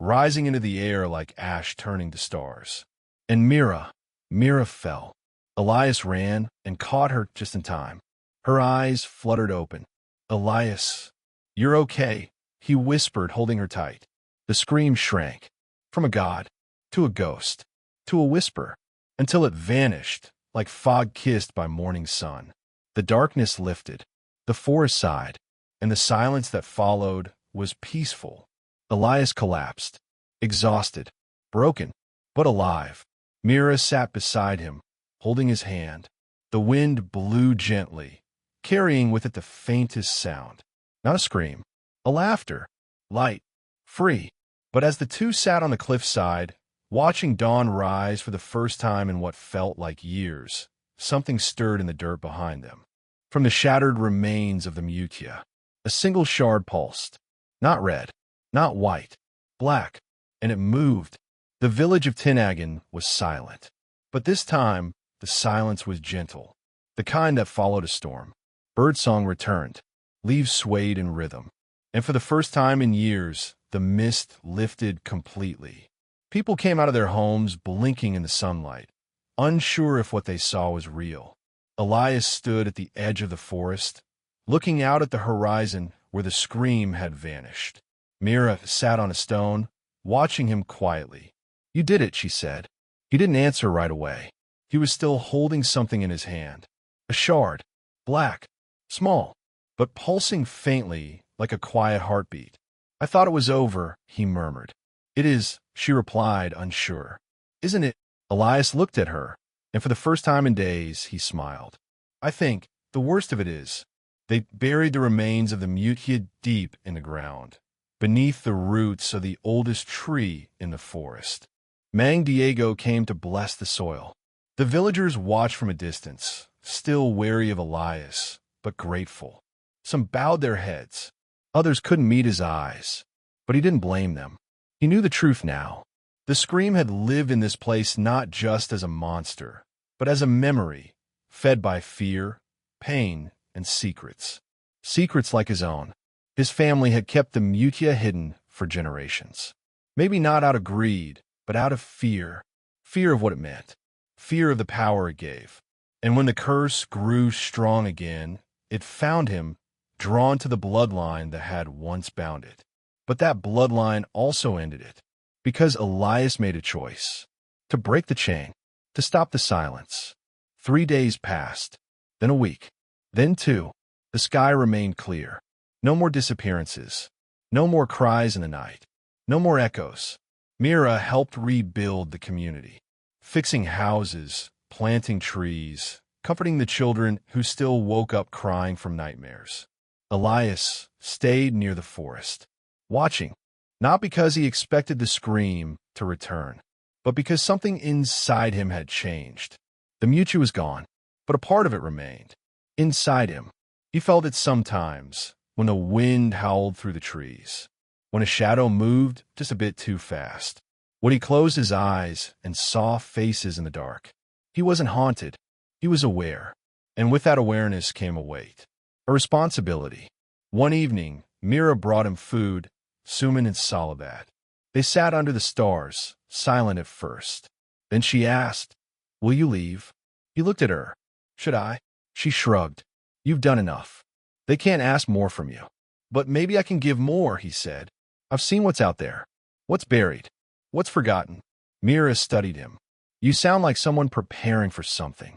rising into the air like ash turning to stars. And Mira fell. Elias ran and caught her just in time. Her eyes fluttered open. Elias, you're okay, he whispered, holding her tight. The scream shrank, from a god, to a ghost, to a whisper, until it vanished, like fog kissed by morning sun. The darkness lifted, the forest sighed, and the silence that followed was peaceful. Elias collapsed, exhausted, broken, but alive. Mira sat beside him, holding his hand. The wind blew gently, carrying with it the faintest sound. Not a scream, a laughter, light, free. But as the two sat on the cliffside, watching dawn rise for the first time in what felt like years, something stirred in the dirt behind them. From the shattered remains of the Mutya, a single shard pulsed. Not red, not white, black, and it moved. The village of Tinag-an was silent. But this time, the silence was gentle, the kind that followed a storm. Birdsong returned, leaves swayed in rhythm, and for the first time in years, the mist lifted completely. People came out of their homes blinking in the sunlight, unsure if what they saw was real. Elias stood at the edge of the forest, looking out at the horizon where the scream had vanished. Mira sat on a stone, watching him quietly. "You did it," she said. He didn't answer right away. He was still holding something in his hand. A shard, black, small, but pulsing faintly like a quiet heartbeat. "I thought it was over," he murmured. "It is," she replied, unsure. "Isn't it?" Elias looked at her, and for the first time in days, he smiled. "I think the worst of it is, they buried the remains of the Mutya deep in the ground, beneath the roots of the oldest tree in the forest." Mang Diego came to bless the soil. The villagers watched from a distance, still wary of Elias, but grateful. Some bowed their heads. Others couldn't meet his eyes, but he didn't blame them. He knew the truth now. The scream had lived in this place not just as a monster, but as a memory, fed by fear, pain, and secrets. Secrets like his own. His family had kept the Mutya hidden for generations. Maybe not out of greed, but out of fear. Fear of what it meant. Fear of the power it gave. And when the curse grew strong again, it found him drawn to the bloodline that had once bound it. But that bloodline also ended it, because Elias made a choice. To break the chain. To stop the silence. 3 days passed. Then a week. Then 2. The sky remained clear. No more disappearances. No more cries in the night. No more echoes. Mira helped rebuild the community. Fixing houses, planting trees, comforting the children who still woke up crying from nightmares. Elias stayed near the forest, watching, not because he expected the scream to return, but because something inside him had changed. The Mutya was gone, but a part of it remained. Inside him, he felt it sometimes, when the wind howled through the trees, when a shadow moved just a bit too fast, when he closed his eyes and saw faces in the dark. He wasn't haunted, he was aware, and with that awareness came a weight, a responsibility. One evening, Mira brought him food, suman and salabat. They sat under the stars, silent at first. Then she asked, "Will you leave?" He looked at her. "Should I?" She shrugged. "You've done enough. They can't ask more from you." "But maybe I can give more," he said. "I've seen what's out there. What's buried. What's forgotten." Mira studied him. "You sound like someone preparing for something."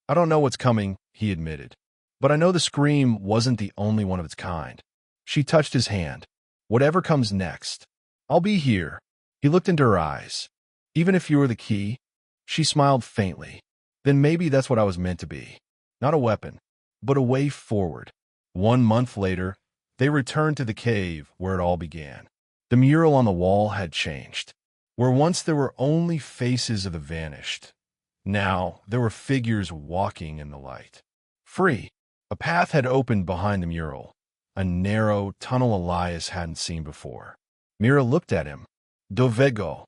"I don't know what's coming," he admitted. "But I know the scream wasn't the only one of its kind." She touched his hand. "Whatever comes next, I'll be here." He looked into her eyes. "Even if you were the key?" She smiled faintly. "Then maybe that's what I was meant to be. Not a weapon, but a way forward." 1 month later, they returned to the cave where it all began. The mural on the wall had changed. Where once there were only faces of the vanished, now there were figures walking in the light. Free. A path had opened behind the mural, a narrow tunnel Elias hadn't seen before. Mira looked at him. "Dovego."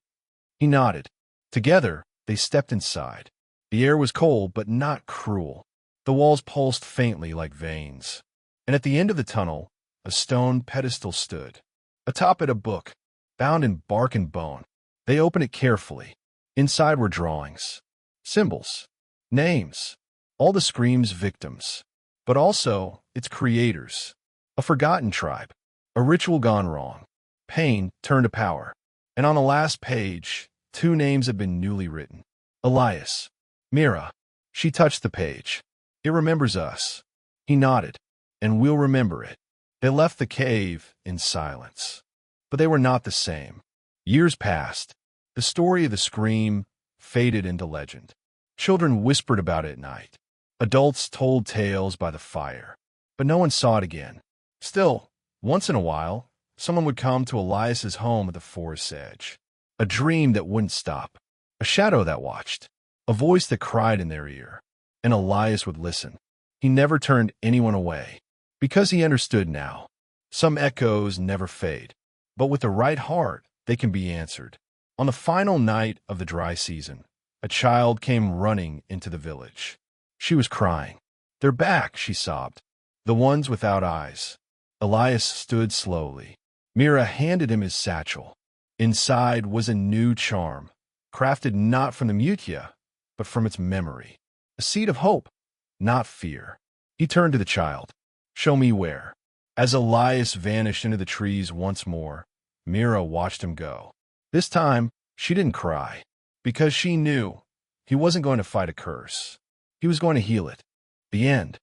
He nodded. Together, they stepped inside. The air was cold, but not cruel. The walls pulsed faintly like veins. And at the end of the tunnel, a stone pedestal stood. Atop it, a book, bound in bark and bone. They opened it carefully. Inside were drawings, symbols, names, all the scream's victims, but also its creators. A forgotten tribe, a ritual gone wrong, pain turned to power. And on the last page, 2 names had been newly written. Elias, Mira. She touched the page. "It remembers us." He nodded. "And we'll remember it." They left the cave in silence. But they were not the same. Years passed. The story of the scream faded into legend. Children whispered about it at night. Adults told tales by the fire. But no one saw it again. Still, once in a while, someone would come to Elias's home at the forest's edge. A dream that wouldn't stop. A shadow that watched. A voice that cried in their ear. And Elias would listen. He never turned anyone away. Because he understood now. Some echoes never fade. But with the right heart, they can be answered. On the final night of the dry season, a child came running into the village. She was crying. "They're back," she sobbed. "The ones without eyes." Elias stood slowly. Mira handed him his satchel. Inside was a new charm, crafted not from the Mutya, but from its memory. A seed of hope, not fear. He turned to the child. "Show me where." As Elias vanished into the trees once more, Mira watched him go. This time, she didn't cry, because she knew he wasn't going to fight a curse. He was going to heal it. The end.